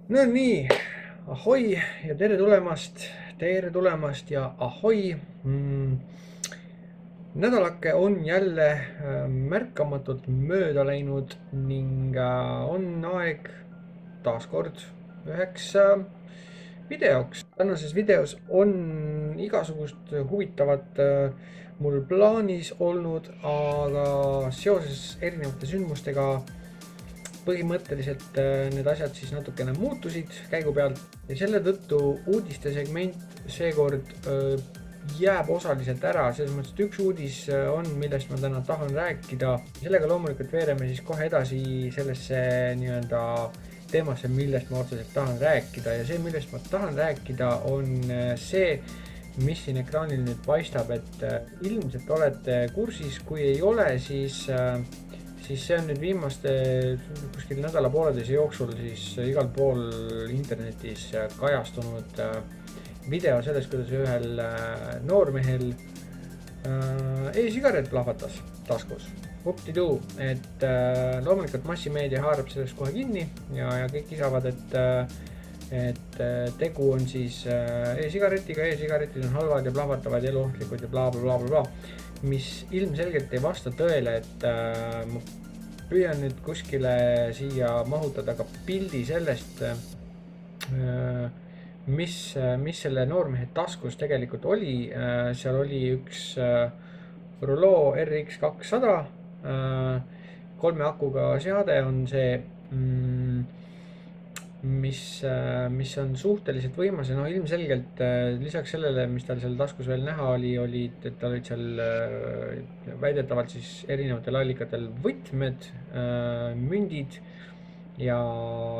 No nii, ahoi ja tere tulemast ja ahoi. Nädalake on jälle märkamatult mööda läinud ning on aeg taaskord üheks videoks. Tänases videos on igasugust huvitavat mul plaanis olnud, aga seoses erinevate sündmustega põhimõtteliselt need asjad siis natukene muutusid käigu pealt ja selle tõttu uudiste segment seekord jääb osaliselt ära, selles mõttes, et üks uudis on, millest ma täna tahan rääkida. Sellega loomulikult veereme siis kohe edasi sellesse nii-öelda teemasse, millest ma otseselt tahan rääkida ja see, millest ma tahan rääkida, on see, mis siin ekraanil nüüd paistab, et ilmselt olete kursis, kui ei ole, siis see on nüüd viimaste kuskil nädala pooleteise jooksul siis igal pool internetis kajastunud video sellest, kuidas ühel noormehel e-sigaret plahvatas taskus. Upti-duu, et loomulikult massimeedia haarab sellest kohe kinni ja kõik kisavad, et tegu on siis e-sigaretiga, e-sigaretid on halvad ja plahvatavad ja eluohtlikud ja bla bla bla bla bla, mis ilmselgelt ei vasta tõele, et ma püüan nüüd kuskile siia mahutada ka pildi sellest, mis selle noormehe taskus tegelikult oli. Seal oli üks Rollo RX200, 3 akuga seade on see, mis on suhteliselt võimas ja ilmselgelt lisaks sellele, mis tal seal taskus veel näha oli, et tal olid seal väidetavalt siis erinevatel allikatel võtmed, mündid ja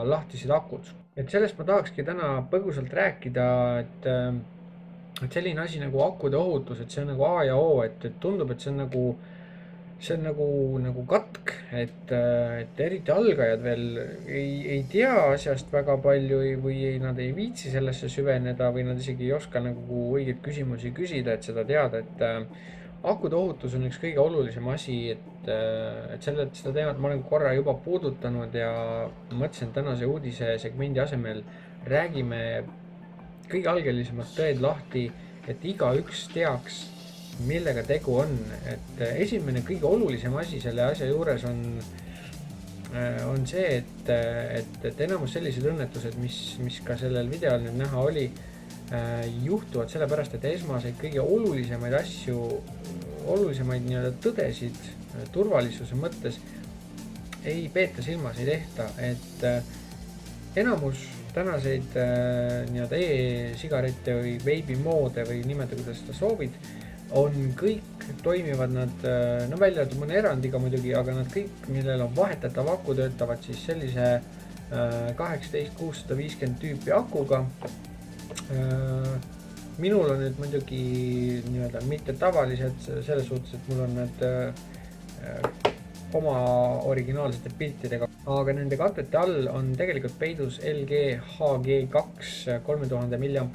lahtised akud. Et sellest ma tahakski täna põgusalt rääkida, et selline asi nagu akude ohutus, et see on nagu A ja O, et tundub, et see on nagu katk, et eriti algajad veel ei tea asjast väga palju või nad ei viitsi sellesse süveneda või nad isegi ei oska nagu õigeid küsimusi küsida, et seda teada, et akude ohutus on üks kõige olulisem asi, et seda teemat ma olen korra juba puudutanud ja mõtlesin, et tänase uudise segmendi asemel räägime kõige algelisemad tõed lahti, et igaüks teaks, millega tegu on. Et esimene kõige olulisem asi selle asja juures on see, et enamus sellised õnnetused, mis ka sellel videol nüüd näha oli, juhtuvad sellepärast, et esmaseid kõige olulisemaid asju, olulisemaid nii-öelda tõdesid turvalisuse mõttes ei peeta silmas, ei tehta, et enamus tänaseid nii-öelda e-sigarette või veibimoode või nimeta, kuidas seda soovid, on kõik, toimivad nad, välja arvatud mõne erandiga muidugi, aga nad kõik, millel on vahetatav aku, töötavad siis sellise 18650 tüüpi akuga. Minul on nüüd muidugi nii-öelda mitte tavalised selles suhtes, et mul on need oma originaalsete piltidega, aga nende katete all on tegelikult peidus LG HG2 3000 mAh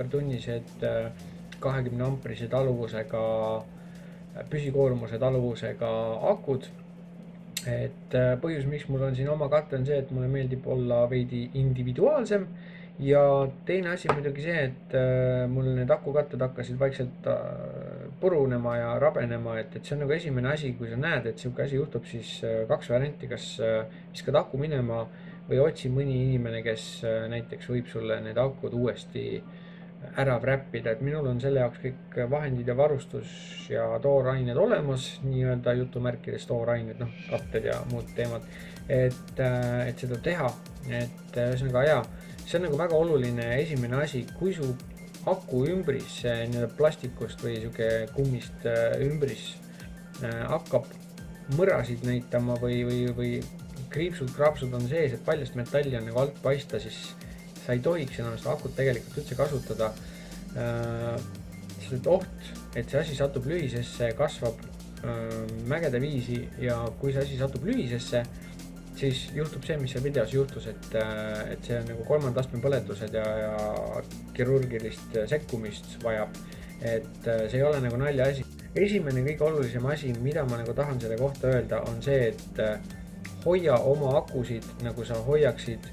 20 amprise taluvusega, püsikoormuse taluvusega akud. Et põhjus, miks mul on siin oma katte, on see, et mulle meeldib olla veidi individuaalsem ja teine asi muidugi see, et mul need akukatted hakkasid vaikselt purunema ja rabenema, et see on nagu esimene asi, kui sa näed, et sihuke asi juhtub, siis 2 varianti, kas viskad aku minema või otsi mõni inimene, kes näiteks võib sulle need akud uuesti ära wrappida, et minul on selle jaoks kõik vahendid ja varustus ja toorained olemas, nii-öelda jutumärkides toorained, katted ja muud teemad, et seda teha, et ühesõnaga jaa, see on nagu väga oluline esimene asi, kui su aku ümbris, nii-öelda plastikust või siuke kummist ümbris hakkab mõrasid näitama või kriipsud-kraapsud on sees, et paljast metalli on nagu alt paista, siis sa ei tohiks enam seda akut tegelikult üldse kasutada. Sest oht, et see asi satub lühisesse, kasvab mägede viisi ja kui see asi satub lühisesse, siis juhtub see, mis seal videos juhtus, et see on nagu 3. astme põletused ja kirurgilist sekkumist vajab. Et see ei ole nagu nalja asi. Esimene kõige olulisem asi, mida ma nagu tahan selle kohta öelda, on see, et hoia oma akusid, nagu sa hoiaksid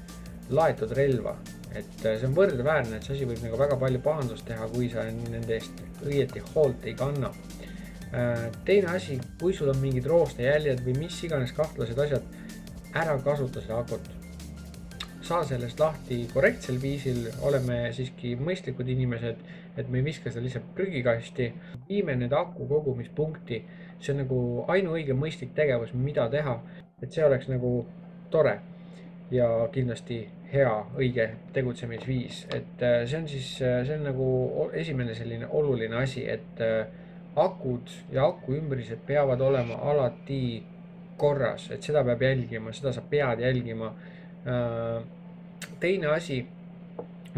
laetud relva. et see on võrdväärne, et see asi võib nagu väga palju pahandust teha, kui sa nende eest õieti hoolt ei kanna. Teine asi, kui sul on mingid roostejäljed või mis iganes kahtlased asjad, ära kasuta seda akut. Saa sellest lahti korrektsel viisil, oleme siiski mõistlikud inimesed, et me ei viska seda lihtsalt prügikasti. Viime need aku kogumispunkti, see on nagu ainuõige mõistlik tegevus, mida teha, et see oleks nagu tore ja kindlasti hea, õige tegutsemisviis. Et see on nagu esimene selline oluline asi, et akud ja aku ümbrised peavad olema alati korras, et seda peab jälgima, seda sa pead jälgima. Teine asi,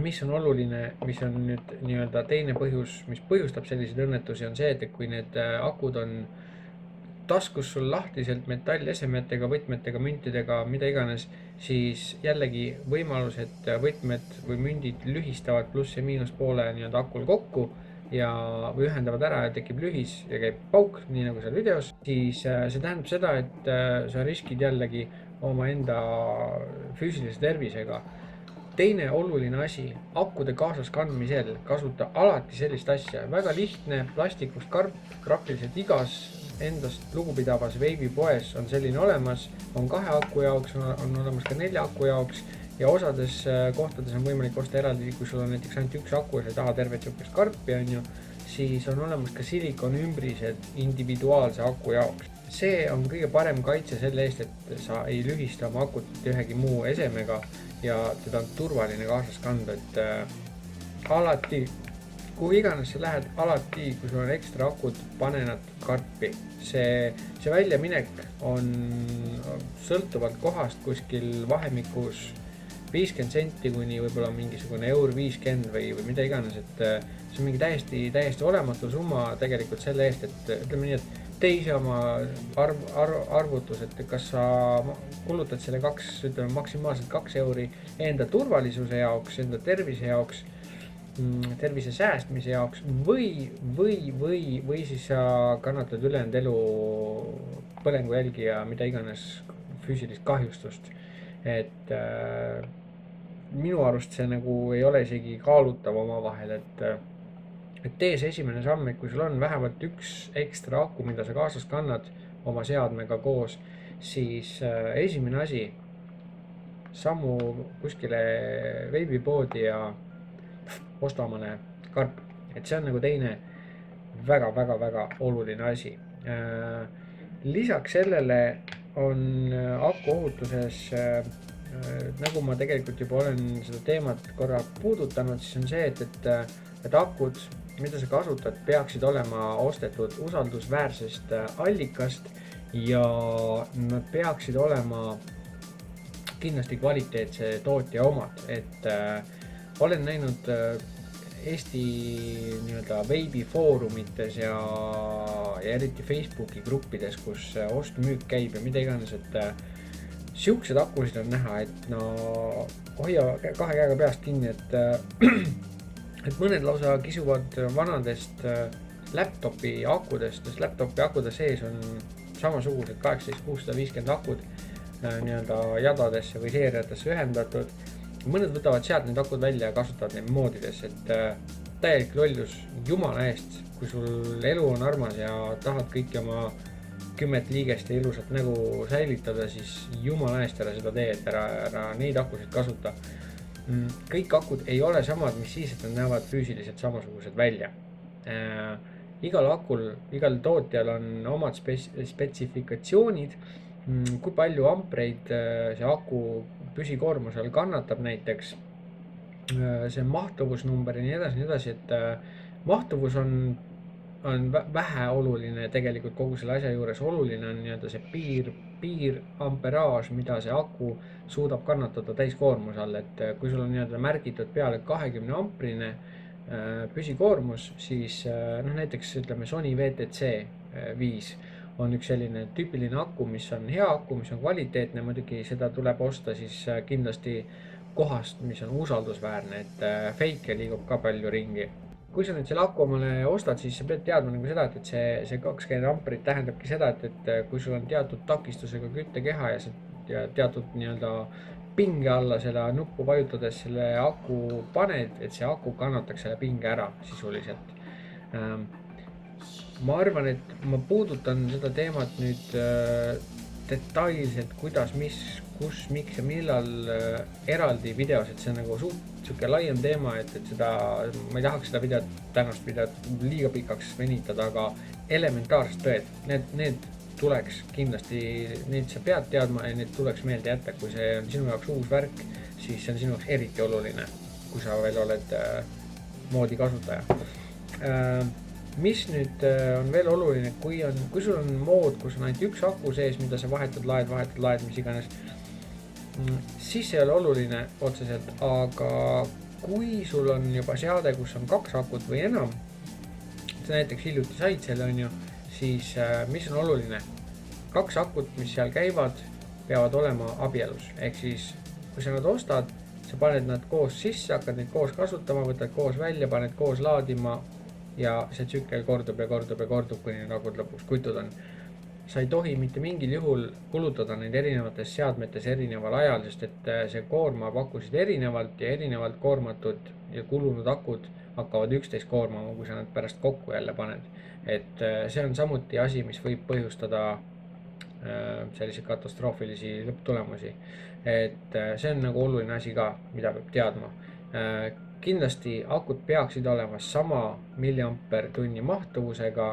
mis on oluline, mis on nüüd nii-öelda teine põhjus, mis põhjustab selliseid õnnetusi, on see, et kui need akud on taskus sul lahtiselt metallesemetega, võtmetega, müntidega, mida iganes, siis jällegi võimalus, et võtmed või mündid lühistavad pluss ja miinuspoole nii-öelda akul kokku või ühendavad ära ja tekib lühis ja käib pauk, nii nagu seal videos, siis see tähendab seda, et sa riskid jällegi omaenda füüsilise tervisega. Teine oluline asi, akude kaasas kandmisel kasuta alati sellist asja, väga lihtne plastikust karp, praktiliselt igas endast lugupidavas veibipoes on selline olemas, on 2 aku jaoks, on olemas ka 4 aku jaoks ja osades kohtades on võimalik osta eraldi, kui sul on näiteks ainult 1 aku ja sa ei taha tervet sihukest karpi, siis on olemas ka silikonümbrised individuaalse aku jaoks. See on kõige parem kaitse selle eest, et sa ei lühista oma akut ühegi muu esemega ja teda on turvaline kaasas kanda, et alati, kuhu iganes sa lähed, alati, kui sul on ekstra akud, pane nad karpi. See väljaminek on sõltuvalt kohast kuskil vahemikus 50 senti kuni võib-olla mingisugune €50 või mida iganes, et see on mingi täiesti olematu summa tegelikult selle eest, et ütleme nii, et tee ise oma arvutus, et kas sa kulutad selle maksimaalselt €2 enda turvalisuse jaoks, enda tervise jaoks, tervise säästmise jaoks või siis sa kannatad ülejäänud elu põlengujälgi ja mida iganes füüsilist kahjustust. Et minu arust see nagu ei ole isegi kaalutav omavahel, et tee see esimene samm, et kui sul on vähemalt 1 ekstra aku, mida sa kaasas kannad oma seadmega koos, siis esimene asi, sammu kuskile veibipoodi ja osta omale karp. Et see on nagu teine väga oluline asi. Lisaks sellele on aku ohutuses, nagu ma tegelikult juba olen seda teemat korra puudutanud, siis on see, et akud, mida sa kasutad, peaksid olema ostetud usaldusväärsest allikast ja nad peaksid olema kindlasti kvaliteetse tootja omad, et olen näinud Eesti nii-öelda veebifoorumites ja eriti Facebooki gruppides, kus ost-müük käib ja mida iganes, et siuksed akusid on näha, et no hoia 2 käega peast kinni, et mõned lausa kisuvad vanadest laptopi akudest, sest laptopi akude sees on samasugused 18650 akud nii-öelda jadadesse või seeriatesse ühendatud. Mõned võtavad sealt need akud välja ja kasutavad neid moodides, et täielik lollus jumala eest, kui sul elu on armas ja tahad kõiki oma 10 liigest ja ilusat nägu säilitada, siis jumala eest ära seda tee, et ära neid akusid kasuta. Kõik akud ei ole samad, mis siis, et nad näevad füüsiliselt samasugused välja. Igal akul, igal tootjal on omad spetsifikatsioonid, kui palju ampreid see aku püsikoormusel kannatab näiteks, see mahtuvusnumber ja nii edasi, et mahtuvus on vähe oluline tegelikult kogu selle asja juures. Oluline on nii-öelda see piir amperaaž, mida see aku suudab kannatada täiskoormuse all, et kui sul on nii-öelda märgitud peale 20 amprine püsikoormus, siis näiteks ütleme Sony VTC 5 on üks selline tüüpiline aku, mis on hea aku, mis on kvaliteetne, muidugi seda tuleb osta siis kindlasti kohast, mis on usaldusväärne, et fake liigub ka palju ringi. Kui sa nüüd selle aku omale ostad, siis sa pead teadma nagu seda, et see 20 amprit tähendabki seda, et kui sul on teatud takistusega küttekeha ja teatud nii-öelda pinge alla seda nuppu vajutades selle aku paned, et see aku kannataks selle pinge ära sisuliselt. Ma arvan, et ma puudutan seda teemat nüüd detailselt, kuidas, mis, kus, miks ja millal eraldi videos, et see on nagu suht siuke laiem teema, et seda, ma ei tahaks seda tänast videot liiga pikaks venitada, aga elementaarsed tõed, need tuleks kindlasti, neid sa pead teadma ja need tuleks meelde jätta, kui see on sinu jaoks uus värk, siis see on sinu jaoks eriti oluline, kui sa veel oled moodi kasutaja. Mis nüüd on veel oluline, kui sul on mood, kus on ainult üks aku sees, mida sa vahetad, laed, mis iganes, siis ei ole oluline otseselt, aga kui sul on juba seade, kus on 2 akut või enam, sa näiteks hiljuti said selle, on ju, siis mis on oluline? 2 akut, mis seal käivad, peavad olema abielus. Ehk siis, kui sa nad ostad, sa paned nad koos sisse, hakkad neid koos kasutama, võtad koos välja, paned koos laadima ja see tsükkel kordub, kuni need akud lõpuks kutud on. Sa ei tohi mitte mingil juhul kulutada neid erinevates seadmetes erineval ajal, sest et see koormab akusid erinevalt ja erinevalt koormatud ja kulunud akud hakkavad üksteist koormama, kui sa nad pärast kokku jälle paned. Et see on samuti asi, mis võib põhjustada sellise katastroofilisi lõpptulemusi. Et see on nagu oluline asi ka, mida peab teadma. Kindlasti akud peaksid olema sama milliamper-tunni mahtuvusega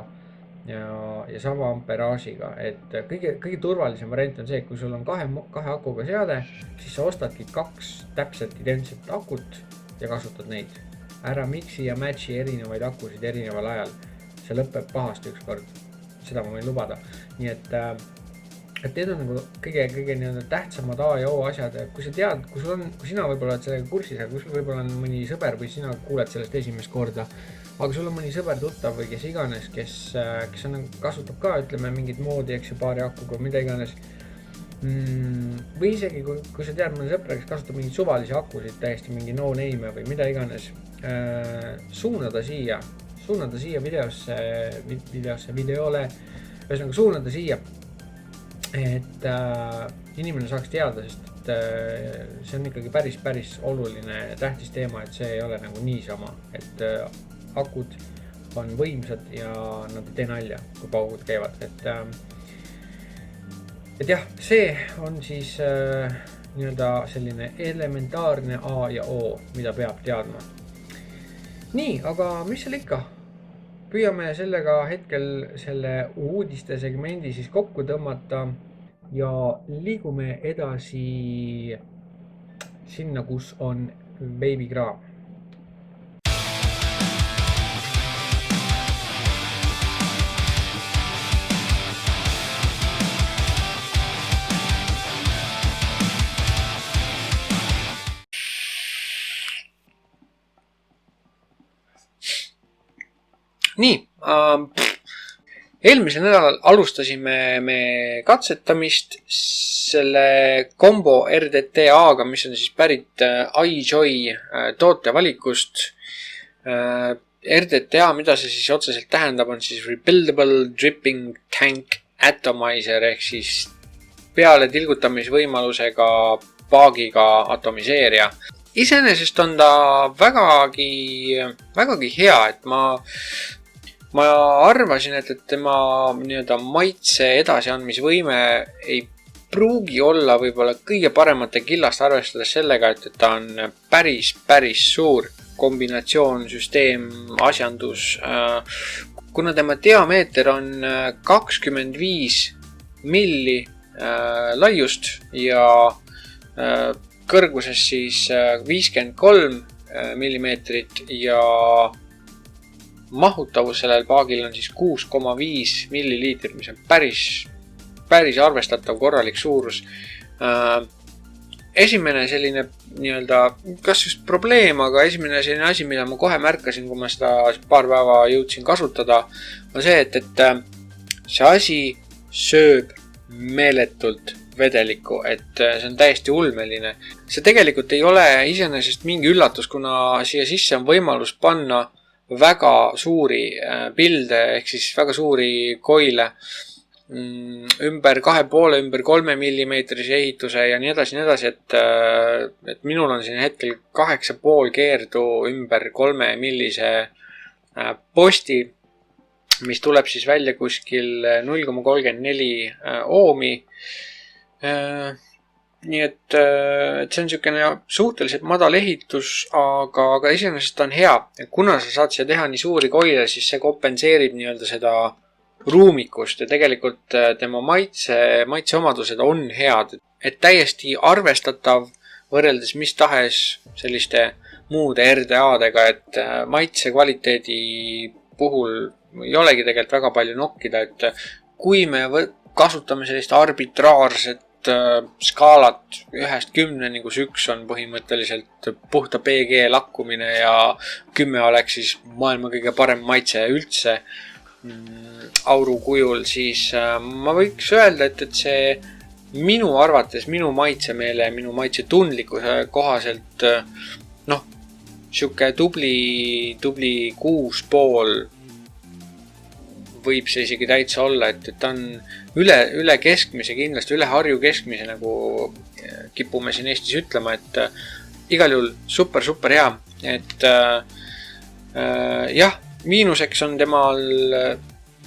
ja sama amperaažiga. Et kõige turvalisem variant on see, kui sul on kahe akuga seade, siis sa ostadki 2 täpselt identset akut ja kasutad neid. Ära mixi ja matchi erinevaid akusid erineval ajal. See lõpeb pahasti ükskord. Seda ma võin lubada. Nii et need on nagu kõige tähtsamad A ja O asjad. Kui sa tead, kui sina võib-olla oled sellega kursis, aga kui sul võib-olla on mõni sõber või sina kuuled sellest esimest korda, aga sul on mõni sõber tuttav või kes iganes, kes kasutab ka, ütleme, mingit moodi, eks ju, paari akuga, mida iganes. Või isegi, kui sa tead mõne sõpra, kes kasutab mingit suvalisi akusid, täiesti mingi no name või mida iganes, suunada siia videole, ühesõnaga suunada siia, et inimene saaks teada, sest see on ikkagi päris oluline tähtis teema, et see ei ole nagu niisama, et akud on võimsad ja nad ei tee nalja, kui paugud käivad, et jah, see on siis nii-öelda selline elementaarne A ja O, mida peab teadma. Nii, aga mis seal ikka? Püüame sellega hetkel selle uudiste segmendi siis kokku tõmmata ja liigume edasi sinna, kus on beebikraam. Nii, eelmisel nädalal alustasime me katsetamist selle kombo RDTA-ga, mis on siis pärit iJoy tootevalikust. RDTA, mida see siis otseselt tähendab, on siis Rebuildable Dripping Tank Atomizer ehk siis peale tilgutamisvõimalusega paagiga atomiseerija. Iseenesest on ta vägagi hea, et ma arvasin, et tema nii-öelda maitse edasiandmisvõime ei pruugi olla võib-olla kõige paremate killast arvestades sellega, et ta on päris suur kombinatsioon, süsteem, asjandus. Kuna tema diameeter on 25 milli laiust ja kõrguses siis 53 millimeetrit ja mahutavus sellel paagil on siis 6,5 milliliitrit, mis on päris arvestatav korralik suurus. Esimene selline nii-öelda, kas just probleem, aga esimene selline asi, mida ma kohe märkasin, kui ma seda paar päeva jõudsin kasutada, on see, et see asi sööb meeletult vedelikku, et see on täiesti ulmeline. See tegelikult ei ole iseenesest mingi üllatus, kuna siia sisse on võimalus panna väga suuri pilde ehk siis väga suuri koile ümber 2,5, ümber 3 millimeetrise ehituse ja nii edasi, et minul on siin hetkel 8,5 keerdu ümber 3 millise posti, mis tuleb siis välja kuskil 0,34 oomi. Nii et see on niisugune suhteliselt madal ehitus, aga iseenesest on hea. Kuna sa saad siia teha nii suuri koile, siis see kompenseerib nii-öelda seda ruumikust ja tegelikult tema maitseomadused on head. Et täiesti arvestatav võrreldes mis tahes selliste muude RDA-dega, et maitse kvaliteedi puhul ei olegi tegelikult väga palju nokkida, et kui me kasutame sellist arbitraarset skaalat 1-10, kus 1 on põhimõtteliselt puhta PG lakkumine ja 10 oleks siis maailma kõige parem maitse üldse auru kujul, siis ma võiks öelda, et see minu arvates, minu maitsemeele, minu maitse tundlikkuse kohaselt siuke tubli 6,5 võib see isegi täitsa olla, et ta on üle keskmise, kindlasti üle Harju keskmise, nagu kipume siin Eestis ütlema, et igal juhul super hea, et jah, miinuseks on temal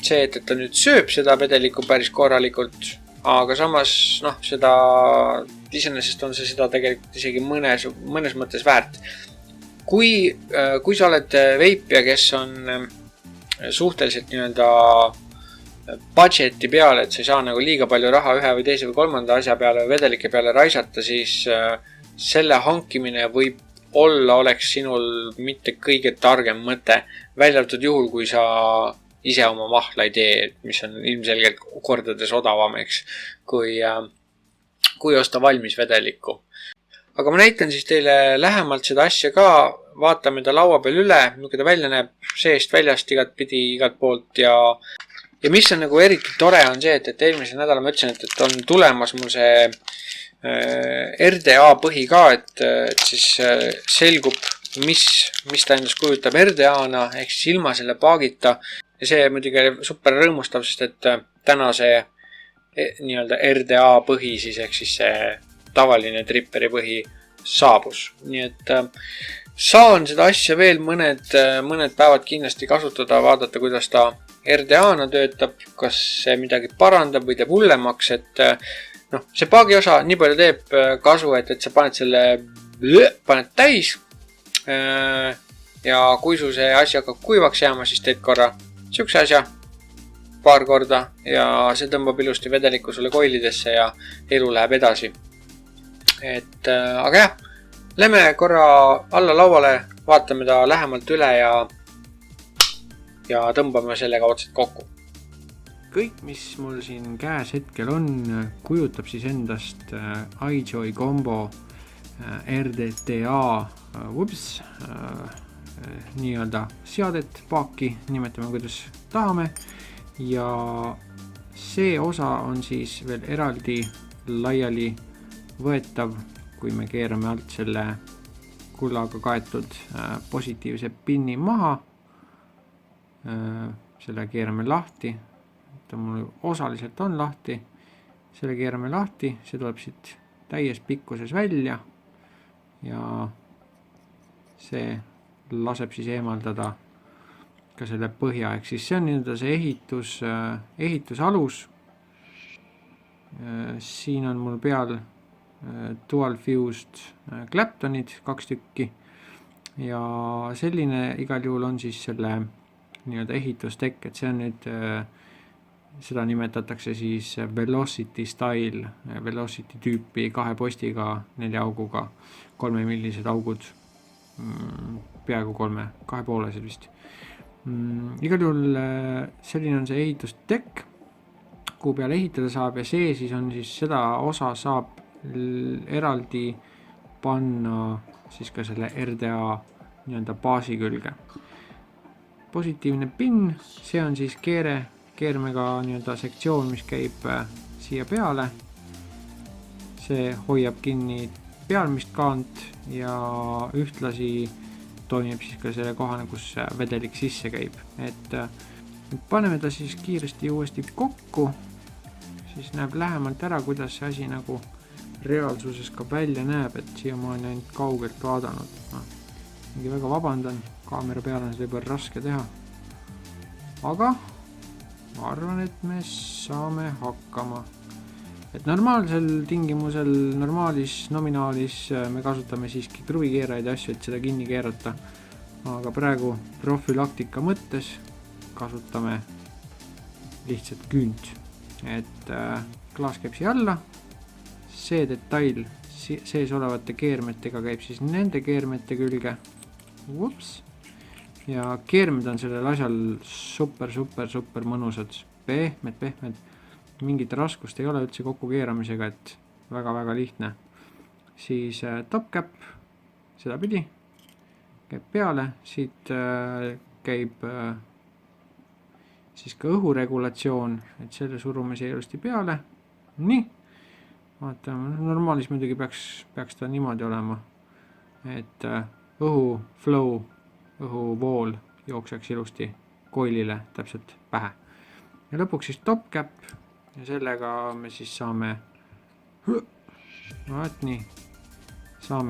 see, et ta nüüd sööb seda vedelikku päris korralikult, aga samas seda iseenesest on see seda tegelikult isegi mõnes mõttes väärt. Kui sa oled veipija, kes on suhteliselt nii-öelda budgeti peale, et sa ei saa nagu liiga palju raha ühe või teise või kolmanda asja peale või vedelike peale raisata, siis selle hankimine oleks sinul mitte kõige targem mõte, välja arvatud juhul, kui sa ise oma mahla ei tee, mis on ilmselgelt kordades odavam, eks, kui osta valmis vedelikku. Aga ma näitan siis teile lähemalt seda asja ka, vaatame ta laua peal üle, milline ta välja näeb seest väljast igalt poolt ja mis on nagu eriti tore on see, et eelmisel nädalal ma ütlesin, et on tulemas mul see RDA põhi ka, et siis selgub, mis ta endast kujutab RDA-na, ehk siis ilma selle paagita ja see muidugi super rõõmustav, sest et täna see nii-öelda RDA põhi siis ehk siis see tavaline tripperi põhi saabus. Nii et saan seda asja veel mõned päevad kindlasti kasutada, vaadata, kuidas ta RDA-na töötab, kas see midagi parandab või teeb hullemaks, et see paagi osa nii palju teeb kasu, et sa paned täis ja kui sul see asi hakkab kuivaks jääma, siis teed korra siukse asja paar korda ja see tõmbab ilusti vedelikku sulle koilidesse ja elu läheb edasi. Aga jah, lähme korra alla lauale, vaatame ta lähemalt üle ja tõmbame sellega otsad kokku. Kõik, mis mul siin käes hetkel on, kujutab siis endast iJoy Combo RDTA nii-öelda seadet, paaki, nimetame kuidas tahame ja see osa on siis veel eraldi laiali võetav, kui me keerame alt selle kullaga kaetud positiivse pinni maha. Selle keerame lahti, ta mul osaliselt on lahti, selle keerame lahti, see tuleb siit täies pikkuses välja ja see laseb siis eemaldada ka selle põhja, ehk siis see on nii-öelda see ehitusalus. Siin on mul peal dual fused Claptonid 2 tükki ja selline igal juhul on siis selle nii-öelda ehitustekk, et see on nüüd, seda nimetatakse siis Velocity style, Velocity tüüpi 2 postiga 4 auguga, 3 millised augud, peaaegu 3, 2,5 vist. Igal juhul selline on see ehitustekk, kuhu peale ehitada saab ja see siis on siis seda osa saab eraldi panna siis ka selle RDA nii-öelda baasi külge. Positiivne pin, see on siis keermega nii-öelda sektsioon, mis käib siia peale. See hoiab kinni pealmist kaant ja ühtlasi toimib siis ka selle kohane, kus vedelik sisse käib. Et paneme ta siis kiiresti uuesti kokku siis näeb lähemalt ära, kuidas see asi nagu reaalsuses ka välja näeb, et siiamaani ainult kaugelt vaadanud. Mingi väga vabandan, kaamera peal on seda juba raske teha. Aga ma arvan, et me saame hakkama. Et normaalsel tingimusel, normaalis, nominaalis me kasutame siiski kruvikeerajaid ja asju, et seda kinni keerata. Aga praegu profülaktika mõttes kasutame lihtsalt küünt. Et klaas käib siia alla, see detail sees olevate keermetega käib siis nende keermete külge. Ups. Ja keermed on sellel asjal super mõnusad, pehmed. Mingit raskust ei ole üldse kokku keeramisega, et väga lihtne. Siis top cap, seda pidi, käib peale, siit käib siis ka õhuregulatsioon, et selle surume siia ilusti peale. Nii, vaatame, normaalis muidugi peaks ta niimoodi olema, et õhuvool jookseks ilusti koilile täpselt pähe. Ja lõpuks siis top cap ja sellega me siis saame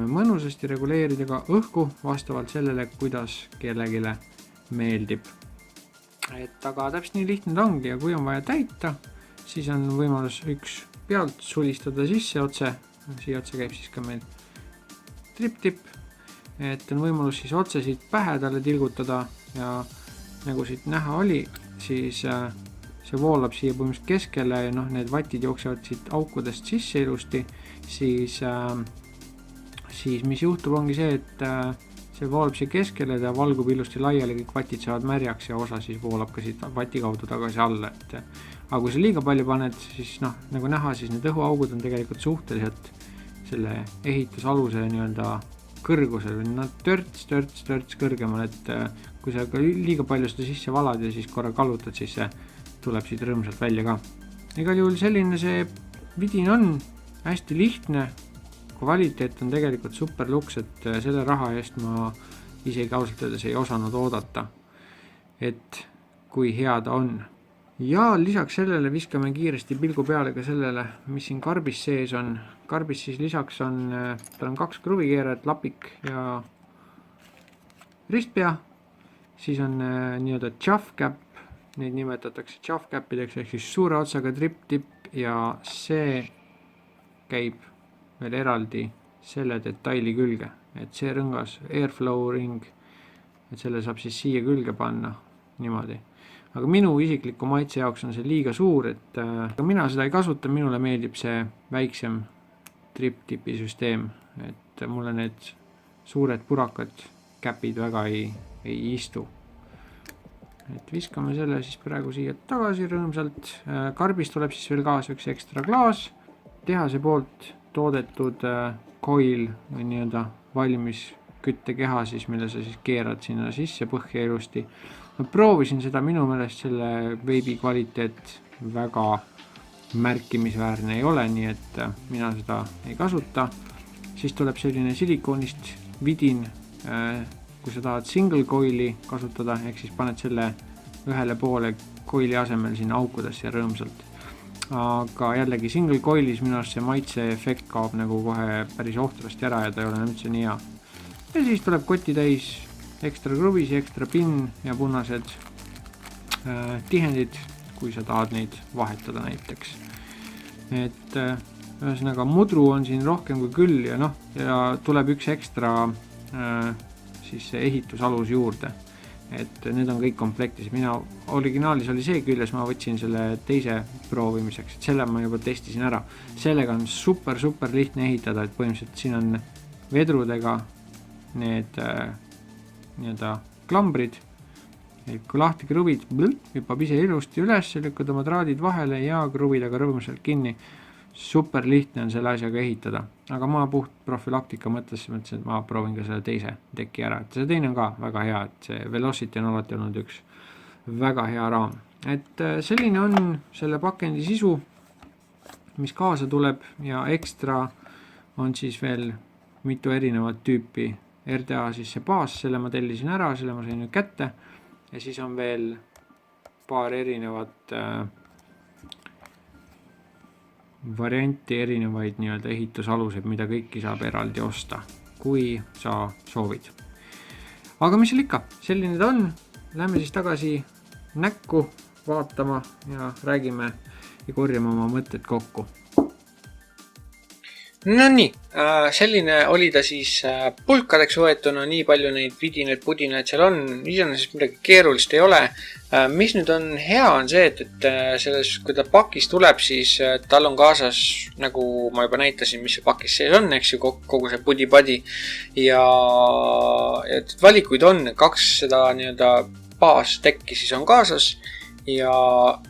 mõnusasti reguleerida ka õhku vastavalt sellele, kuidas kellegile meeldib. Et aga täpselt nii lihtne ta ongi ja kui on vaja täita, siis on võimalus üks pealt sulistada sisse otse. Siia otse käib siis ka meil trip-tip, et on võimalus siis otse siit pähe talle tilgutada ja nagu siit näha oli, siis see voolab siia põhimõtteliselt keskele ja need vatid jooksevad siit aukudest sisse ilusti, siis mis juhtub ongi see, et see voolab siia keskele ja valgub ilusti laiali, kõik vatid saavad märjaks ja osa siis voolab ka siit vati kaudu tagasi alla. Aga kui sa liiga palju paned, siis nagu näha, siis need õhuaugud on tegelikult suhteliselt selle ehitusaluse kõrgusel või törts kõrgemal, et kui sa liiga palju seda sisse valad ja siis korra kallutad, siis see tuleb siit rõõmsalt välja ka. Igal juhul selline see vidin on, hästi lihtne, kvaliteet on tegelikult super luks, et selle raha eest ma isegi ausalt öeldes ei osanud oodata, et kui hea ta on. Ja lisaks sellele viskame kiiresti pilgu peale ka sellele, mis siin karbis sees on. Karbis siis lisaks on, tal on 2 kruvikeerajat, lapik ja ristpea. Siis on nii-öelda chaff cap, neid nimetatakse chaff capideks ehk siis suure otsaga trip-tip ja see käib veel eraldi selle detaili külge, et see rõngas airflow ring, et selle saab siis siia külge panna niimoodi. Aga minu isikliku maitse jaoks on see liiga suur, et mina seda ei kasuta, minule meeldib see väiksem trip-tipi süsteem, et mulle need suured purakad käpid väga ei istu. Et viskame selle siis praegu siia tagasi rõõmsalt. Karbis tuleb siis veel kaasa üks ekstra klaas, tehase poolt toodetud coil või nii-öelda valmis küttekeha siis, mille sa siis keerad sinna sisse põhja ilusti. Ma proovisin seda, minu meelest selle veebi kvaliteet väga märkimisväärne ei ole, nii et mina seda ei kasuta. Siis tuleb selline silikoonist vidin, kui sa tahad single coili kasutada, ehk siis paned selle ühele poole coili asemel sinna aukudesse rõõmsalt. Aga jällegi single coilis minu arust see maitse efekt kaob nagu kohe päris ohtrasti ära ja ta ei ole üldse nii hea. Ja siis tuleb koti täis ekstra kruvisi, ekstra pinn ja punased tihendid, kui sa tahad neid vahetada näiteks. Et ühesõnaga mudru on siin rohkem kui küll ja tuleb üks ekstra siis see ehitusalus juurde. Et need on kõik komplektis. Mina originaalis oli see küljes, ma võtsin selle teise proovimiseks, et selle ma juba testisin ära. Sellega on super lihtne ehitada, et põhimõtteliselt siin on vedrudega need nii-öelda klambrid, et kui lahti kruvid, hüppab ise ilusti üles, lükkad oma traadid vahele ja kruvid aga rõõmsalt kinni. Super lihtne on selle asjaga ehitada, aga ma puht profülaktika mõtlesin, et ma proovin ka selle teise teki ära, et see teine on ka väga hea, et see Velocity on alati olnud üks väga hea raam. Et selline on selle pakendi sisu, mis kaasa tuleb ja ekstra on siis veel mitu erinevat tüüpi RDA siis see baas, selle ma tellisin ära, selle ma sain nüüd kätte ja siis on veel paar erinevat varianti erinevaid nii-öelda ehitusaluseid, mida kõiki saab eraldi osta, kui sa soovid. Aga mis seal ikka, selline ta on. Lähme siis tagasi näkku vaatama ja räägime ja korjame oma mõtted kokku. No nii, selline oli ta siis pulkadeks võetuna, nii palju neid vidinaid pudinaid seal on, iseenesest midagi keerulist ei ole. Mis nüüd on hea, on see, et selles, kui ta pakis tuleb, siis tal on kaasas, nagu ma juba näitasin, mis see pakis sees on, eks ju, kogu see pudi-padi. Ja valikuid on, 2 seda nii-öelda baastekki siis on kaasas. Ja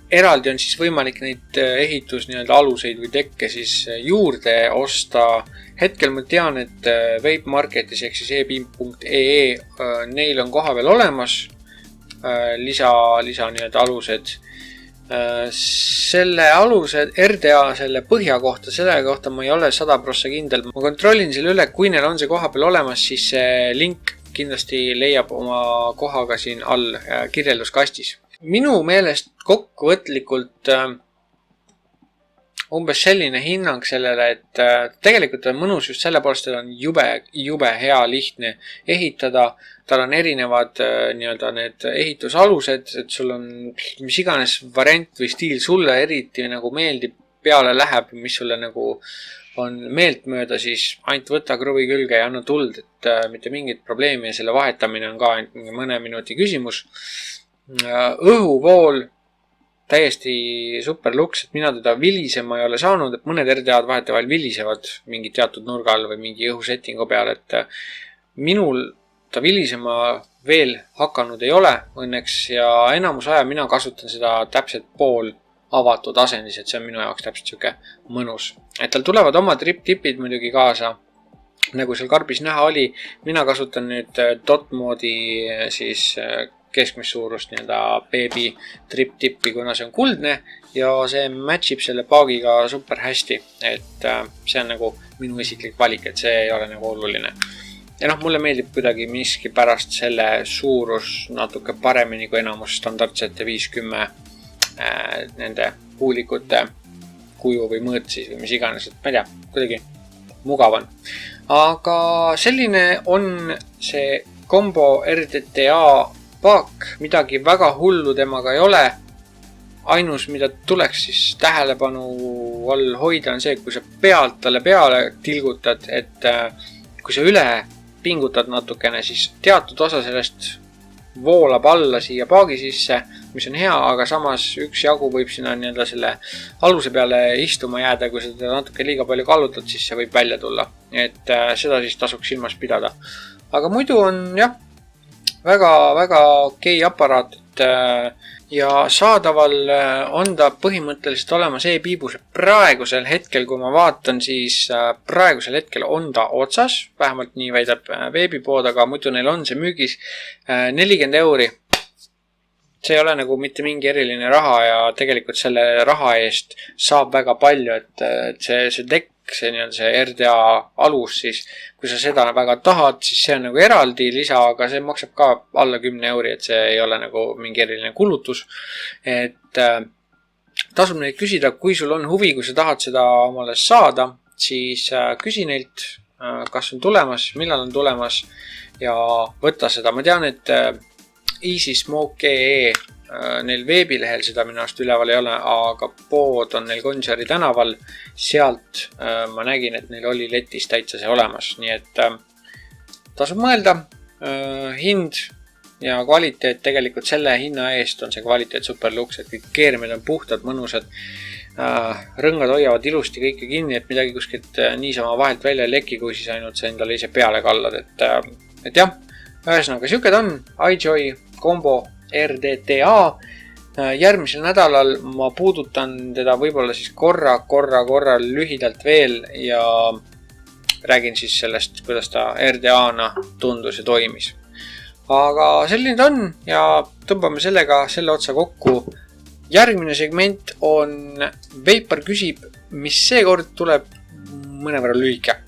eraldi on siis võimalik neid ehitus nii-öelda aluseid või tekke siis juurde osta. Hetkel ma tean, et Vape Marketis ehk siis e-pimp.ee neil on koha veel olemas lisa nii-öelda alused. Selle alused RDA selle põhja kohta, selle kohta ma ei ole 100% kindel. Ma kontrollin selle üle, kui neil on see koha peal olemas, siis see link kindlasti leiab oma kohaga siin all kirjelduskastis. Minu meelest kokkuvõtlikult umbes selline hinnang sellele, et tegelikult on mõnus just selle poolest, et on jube hea lihtne ehitada. Tal on erinevad nii-öelda need ehitusalused, et sul on mis iganes variant või stiil sulle eriti nagu meeldib, peale läheb, mis sulle nagu on meeltmööda, siis ainult võta kruvi külge ja anna tuld, et mitte mingit probleemi ja selle vahetamine on ka mõne minuti küsimus. Õhuvool täiesti super luks, et mina teda vilisema ei ole saanud, et mõned RDA-d vahetevahel vilisevad mingi teatud nurga all või mingi õhusettingu peal, et minul ta vilisema veel hakanud ei ole õnneks ja enamus aja mina kasutan seda täpselt pool avatud asendis, et see on minu jaoks täpselt siuke mõnus. Et tal tulevad oma trip-tipid muidugi kaasa, nagu seal karbis näha oli, mina kasutan nüüd dot moodi siis keskmist suurust nii-öelda beebi trip-tippi, kuna see on kuldne ja see matchib selle paagiga super hästi, et see on nagu minu isiklik valik, et see ei ole nagu oluline. Ja mulle meeldib kuidagi miski pärast selle suurus natuke paremini kui enamus standardsete 5-10 nende kuulikute kuju või mõõt siis või mis iganes, et ma ei tea, kuidagi mugav on. Aga selline on see Combo RDTA paak, midagi väga hullu temaga ei ole. Ainus, mida tuleks siis tähelepanu all hoida, on see, kui sa pealt talle peale tilgutad, et kui sa üle pingutad natukene, siis teatud osa sellest voolab alla siia paagi sisse, mis on hea, aga samas üks jagu võib sinna nii-öelda selle aluse peale istuma jääda, kui sa teda natuke liiga palju kallutad, siis see võib välja tulla. Et seda siis tasuks silmas pidada. Aga muidu on jah, väga okei aparaat, ja saadaval on ta põhimõtteliselt olemas e-piibus. Praegusel hetkel, kui ma vaatan, siis praegusel hetkel on ta otsas, vähemalt nii väidab veebipood, aga muidu neil on see müügis 40 €. See ei ole nagu mitte mingi eriline raha ja tegelikult selle raha eest saab väga palju, et see tekk, see RDA alus, siis kui sa seda väga tahad, siis see on nagu eraldi lisa, aga see maksab ka alla 10 €, et see ei ole nagu mingi eriline kulutus. Et tasub neid küsida, kui sul on huvi, kui sa tahad seda omale saada, siis küsi neilt, kas on tulemas, millal on tulemas ja võtta seda. Ma tean, et easysmoke.ee neil veebilehel seda minu arust üleval ei ole, aga pood on neil Gonsiori tänaval. Sealt ma nägin, et neil oli letis täitsa see olemas. Nii et tasub mõelda, hind ja kvaliteet, tegelikult selle hinna eest on see kvaliteet super luks, et kõik keermed on puhtad, mõnusad, rõngad hoiavad ilusti kõike kinni, et midagi kuskilt niisama vahelt välja ei leki, kui siis ainult see endale ise peale kallad. Et jah, ühesõnaga siuked on iJoy Combo RDTA. Järgmisel nädalal ma puudutan teda võib-olla siis korra lühidalt veel ja räägin siis sellest, kuidas ta RDA-na tundus ja toimis. Aga selline ta on ja tõmbame sellega selle otsa kokku. Järgmine segment on Veipar küsib, mis seekord tuleb mõnevõrra lühike.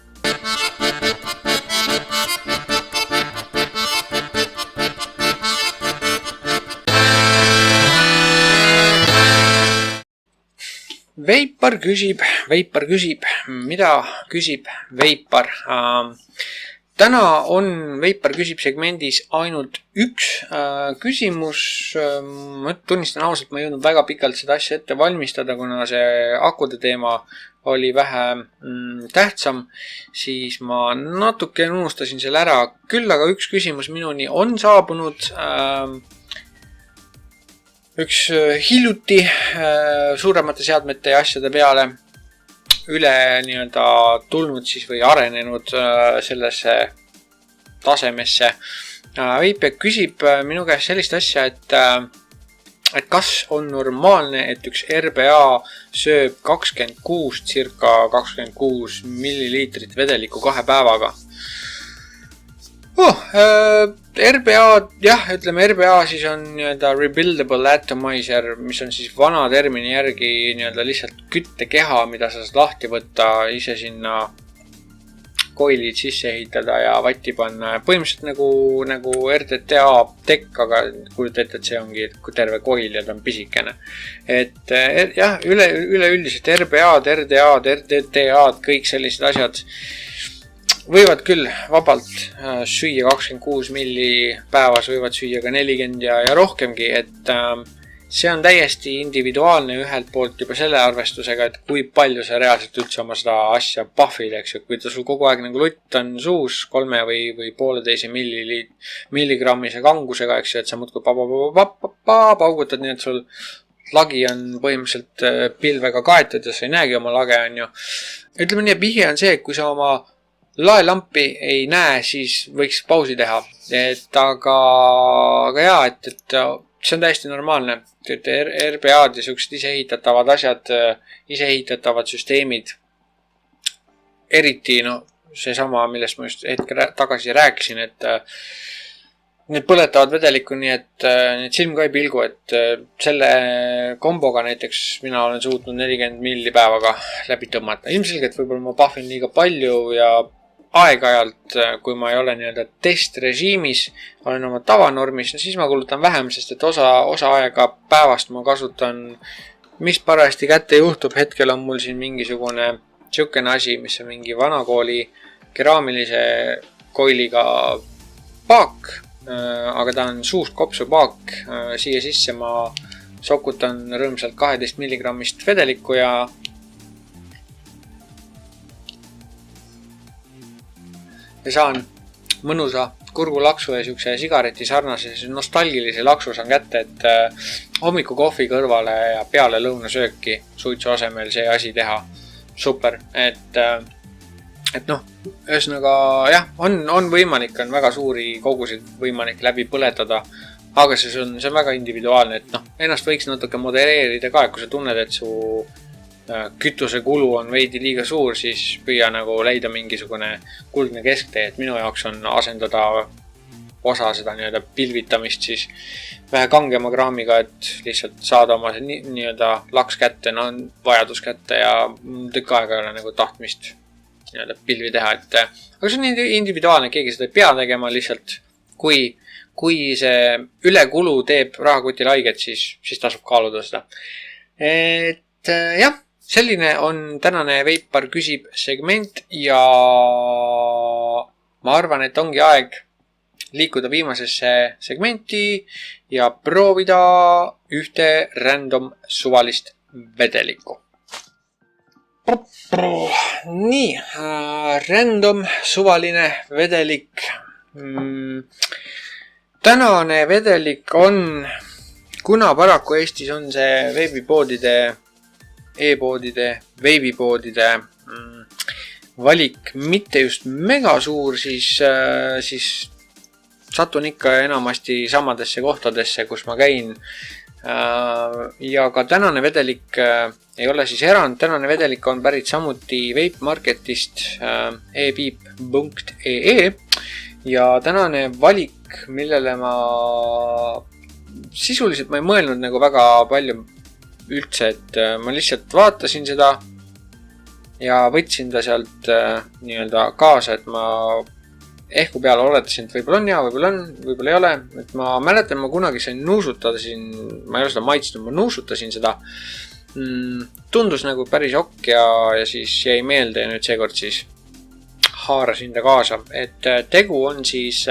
Veipar küsib, mida küsib Veipar? Täna on Veipar küsib segmendis ainult üks küsimus. Ma tunnistan ausalt, ma ei jõudnud väga pikalt seda asja ette valmistada, kuna see akude teema oli vähe tähtsam, siis ma natuke unustasin selle ära. Küll aga üks küsimus minuni on saabunud. Üks hiljuti suuremate seadmete ja asjade peale üle nii-öelda tulnud siis või arenenud sellesse tasemesse. Veipe küsib minu käest sellist asja, et kas on normaalne, et üks RBA sööb circa 26 milliliitrit vedelikku 2 päevaga. RBA, jah, ütleme RBA siis on nii-öelda rebuildable atomizer, mis on siis vana termini järgi nii-öelda lihtsalt küttekeha, mida sa saad lahti võtta, ise sinna koilid sisse ehitada ja vatti panna. Põhimõtteliselt nagu RTTA tekk, aga kujuta ette, et see ongi terve koil ja ta on pisikene. Et jah, üleüldiselt RBA-d, RDA-d, RTTA-d, kõik sellised asjad võivad küll vabalt süüa 26 milli päevas, võivad süüa ka 40 ja rohkemgi, et see on täiesti individuaalne ühelt poolt juba selle arvestusega, et kui palju sa reaalselt üldse oma seda asja puhvid, eks ju, kui ta sul kogu aeg nagu lutt on suus 3 või 1,5 milligrammise kangusega, eks ju, et sa muudkui paugutad, nii et sul lagi on põhimõtteliselt pilvega kaetud ja sa ei näegi oma lage, on ju. Ütleme nii, et vihje on see, et kui sa oma laelampi ei näe, siis võiks pausi teha. Aga jaa, et see on täiesti normaalne. RBA-d ja sellised iseehitatavad asjad, iseehitatavad süsteemid. Eriti seesama, millest ma just hetke tagasi rääkisin, et need põletavad vedelikku nii, et silm ka ei pilgu, et selle komboga näiteks mina olen suutnud 40 milli päevaga läbi tõmmata. Ilmselgelt võib-olla ma puhvin liiga palju ja aeg-ajalt, kui ma ei ole nii-öelda testrežiimis, olen oma tavanormis, siis ma kulutan vähem, sest et osa aega päevast ma kasutan, mis parajasti kätte juhtub. Hetkel on mul siin mingisugune siukene asi, mis on mingi vanakooli keraamilise koiliga paak, aga ta on suust kopsu paak. Siia sisse ma sokutan rõõmsalt 12 milligrammist vedelikku ja saan mõnusa kurgulaksu ja siukse sigareti sarnase nostalgilise laksu saan kätte, et hommikukohvi kõrvale ja peale lõunasööki suitsu asemel see asi teha. Super, et ühesõnaga jah, on võimalik, on väga suuri kogusid võimalik läbi põletada, aga see on väga individuaalne, et ennast võiks natuke modereerida ka, kui sa tunned, et su kütuse kulu on veidi liiga suur, siis püüa nagu leida mingisugune kuldne kesktee, et minu jaoks on asendada osa seda nii-öelda pilvitamist siis vähe kangema kraamiga, et lihtsalt saada oma nii-öelda laks kätte, vajadus kätte ja tükk aega ei ole nagu tahtmist nii-öelda pilvi teha, et aga see on individuaalne, keegi seda ei pea tegema, lihtsalt kui see ülekulu teeb rahakotile haiget, siis tasub kaaluda seda. Et jah, selline on tänane Veipar küsib segment ja ma arvan, et ongi aeg liikuda viimasesse segmenti ja proovida ühte random suvalist vedelikku. Nii, random suvaline vedelik. Tänane vedelik on, kuna paraku Eestis on see veebipoodide, e-poodide, veebipoodide valik mitte just mega suur, siis satun ikka enamasti samadesse kohtadesse, kus ma käin. Ja ka tänane vedelik ei ole siis erand. Tänane vedelik on pärit samuti Vape Marketist epiip.ee ja tänane valik, millele ma sisuliselt ma ei mõelnud nagu väga palju üldse, et ma lihtsalt vaatasin seda ja võtsin ta sealt nii-öelda kaasa, et ma ehku peale oletasin, et võib-olla on hea, võib-olla ei ole. Et ma mäletan, ma kunagi sain nuusutada siin, ma ei ole seda maitsnud, ma nuusutasin seda tundus nagu päris ok ja siis jäi meelde ja nüüd seekord siis haarasin ta kaasa, et tegu on siis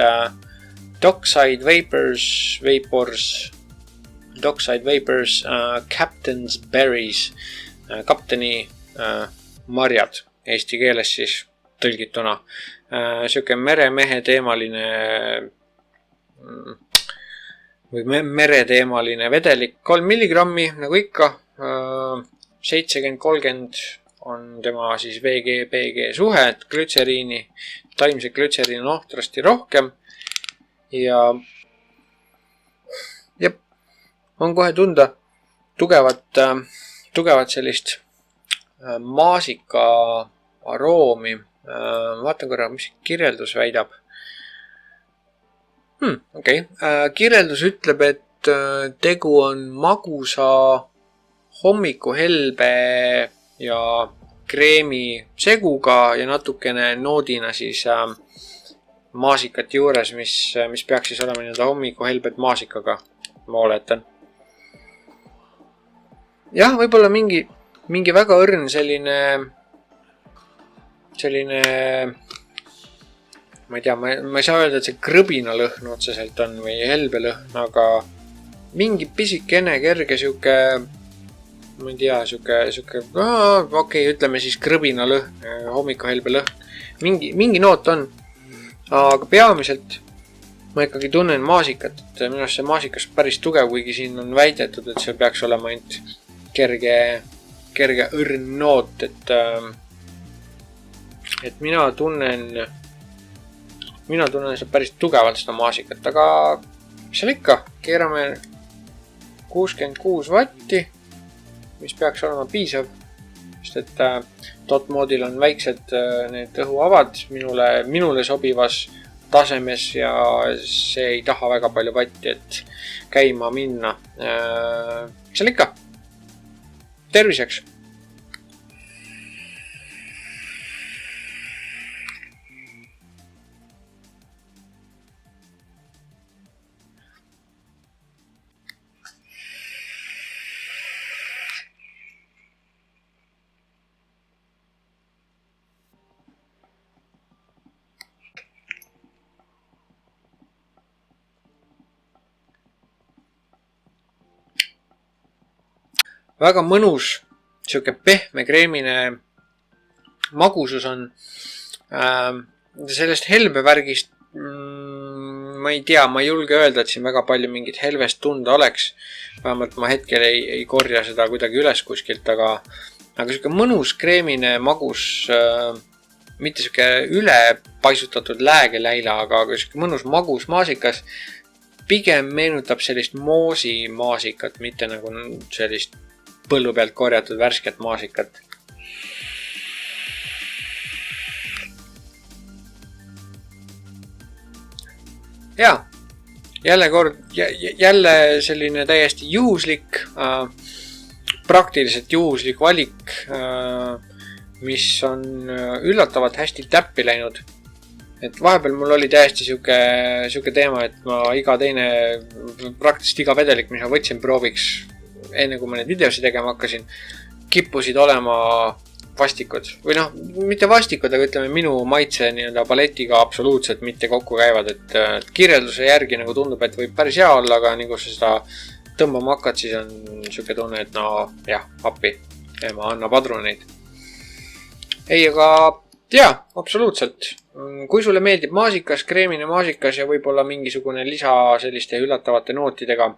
Dockside Vapors Captain's Berries, kapteni marjad eesti keeles siis tõlgituna. Siuke meremehe teemaline või mereteemaline vedelik 3 milligrammi, nagu ikka, 70-30 on tema siis VG-PG suhe, et glütseriini, taimse glütseriini on ohtrasti rohkem ja on kohe tunda tugevat sellist maasika aroomi. Vaatan korra, mis kirjeldus väidab. Okei. Kirjeldus ütleb, et tegu on magusa hommikuhelbe ja kreemi seguga ja natukene noodina siis maasikat juures, mis peaks siis olema nii-öelda hommikuhelbed maasikaga, ma oletan. Jah, võib-olla mingi väga õrn selline, ma ei tea, ma ei saa öelda, et see krõbina lõhn otseselt on või helbe lõhn, aga mingi pisikene kerge siuke, ma ei tea, siuke, okei, ütleme siis krõbina lõhn, hommikuhelbe lõhn. Mingi noot on, aga peamiselt ma ikkagi tunnen maasikat, et minu arust see maasikas päris tugev, kuigi siin on väidetud, et see peaks olema ainult kerge õrn noot, et mina tunnen seda päris tugevalt seda maasikat, aga mis seal ikka, keerame 66 vatti, mis peaks olema piisav, sest et dot moodil on väiksed need õhuavad minule sobivas tasemes ja see ei taha väga palju vatti, et käima minna. Seal ikka, terviseks! Väga mõnus, siuke pehme kreemine magusus on. Sellest helbevärgist ma ei tea, ma ei julge öelda, et siin väga palju mingit helvest tunda oleks. Vähemalt ma hetkel ei korja seda kuidagi üles kuskilt, aga siuke mõnus kreemine magus, mitte siuke üle paisutatud läägeläila, aga siuke mõnus magus maasikas pigem meenutab sellist moosi maasikat, mitte nagu sellist põllu pealt korjatud värsket maasikat. Jaa, jälle selline täiesti juhuslik, praktiliselt juhuslik valik, mis on üllatavalt hästi täppi läinud. Et vahepeal mul oli täiesti siuke teema, et ma praktiliselt iga vedelik, mis ma võtsin prooviks, enne kui ma neid videosi tegema hakkasin, kippusid olema vastikud. Või noh, mitte vastikud, aga ütleme minu maitse nii-öelda paletiga absoluutselt mitte kokku käivad. Et kirjelduse järgi nagu tundub, et võib päris hea olla, aga nagu sa seda tõmbama hakkad, siis on siuke tunne, et no jah, appi, ema anna padruneid. Ei, aga jaa, absoluutselt. Kui sulle meeldib maasikas, kreemine maasikas ja võib-olla mingisugune lisa selliste üllatavate nootidega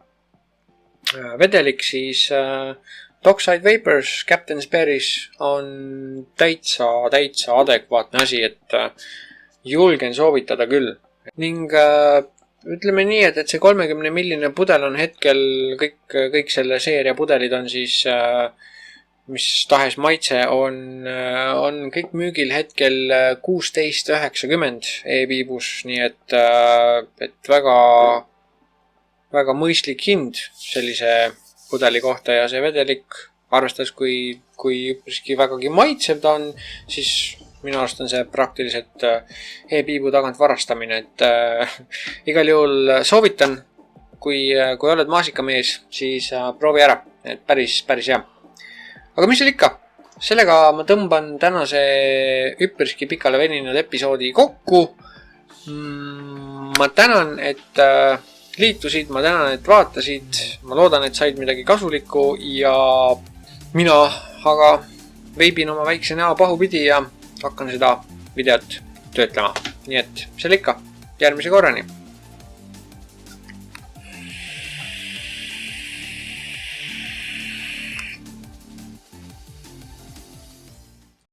vedelik, siis Dockside Vapors Captain's Berries on täitsa adekvaatne asi, et julgen soovitada küll. Ning ütleme nii, et see 30-milline pudel on hetkel, kõik selle seeria pudelid on siis, mis tahes maitse, on kõik müügil hetkel 16,90 e-piibus, nii et väga mõistlik hind sellise pudeli kohta ja see vedelik, arvestades kui üpriski vägagi maitsev ta on, siis minu arust on see praktiliselt e-piibu tagant varastamine, et igal juhul soovitan, kui oled maasikamees, siis proovi ära, et päris hea. aga mis seal ikka? Sellega ma tõmban tänase üpriski pikale veninud episoodi kokku. Ma tänan, et liitusid, ma tänan, et vaatasid, ma loodan, et said midagi kasulikku ja mina aga veibin oma väikse näo pahupidi ja hakkan seda videot töötlema. Nii et seal ikka, järgmise korrani!